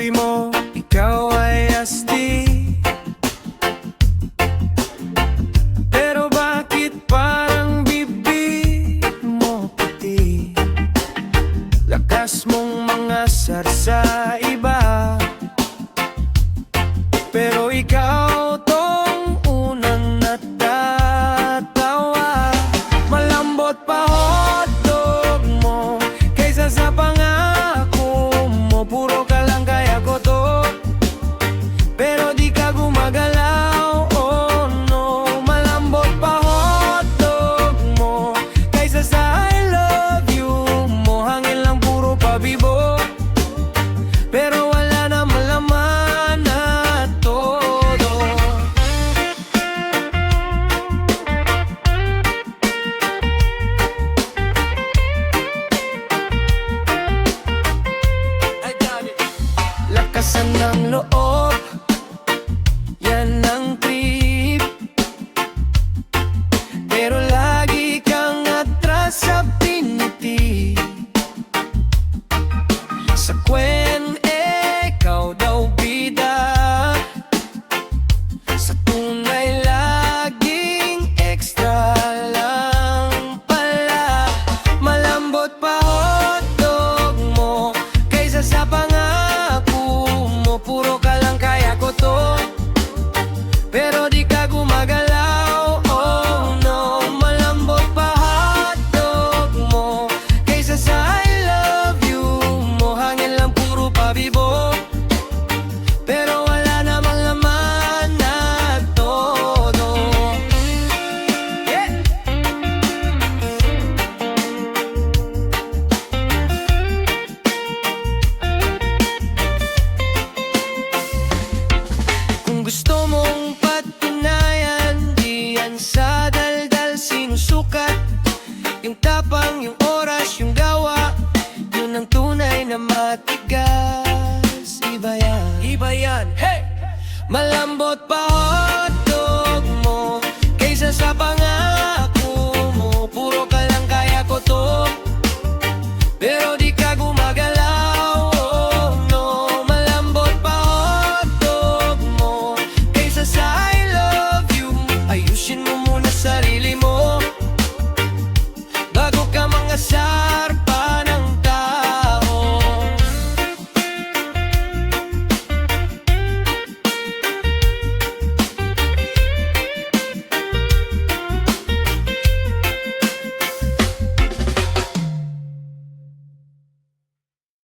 Sabi mo, ikaw ay astig, pero bakit parang bibig mo puti? Lakas mong mangasar sa iba, pero ikaw tong unang natatawa. Malambot pa hotdog mo kaysa sa pangako mo. Puro ka lang kaya ko to, pero di ka gumagalaw, oh no. Malambot pa hotdog mo kaysa sa I love you mo. Hangin lang puro pabibo, pero wala na malaman na todo. Lakasan ng loob, yan ang trip, pero lagi kang atras sa piniti. Sa kwen, ikaw daw bida, sa tunay laging extra lang pala. Malambot pa hotdog mo kaysa sa pangako mo. Puro ka lang kaya ko to, pero di ka gumagalaw, oh no. Malambot pa hotdog mo kaysa sa I love you mo. Hangin lang puro pabibo, pero wala namang laman na todo. Yeah! Kung gusto mong patunayan, di yan sa daldal sinusukat. Yung tapang, yung oras, yung gawa, yun ang tunay na matigas. Iba yan, iba yan, hey! Malambot pa hotdog mo kaysa sa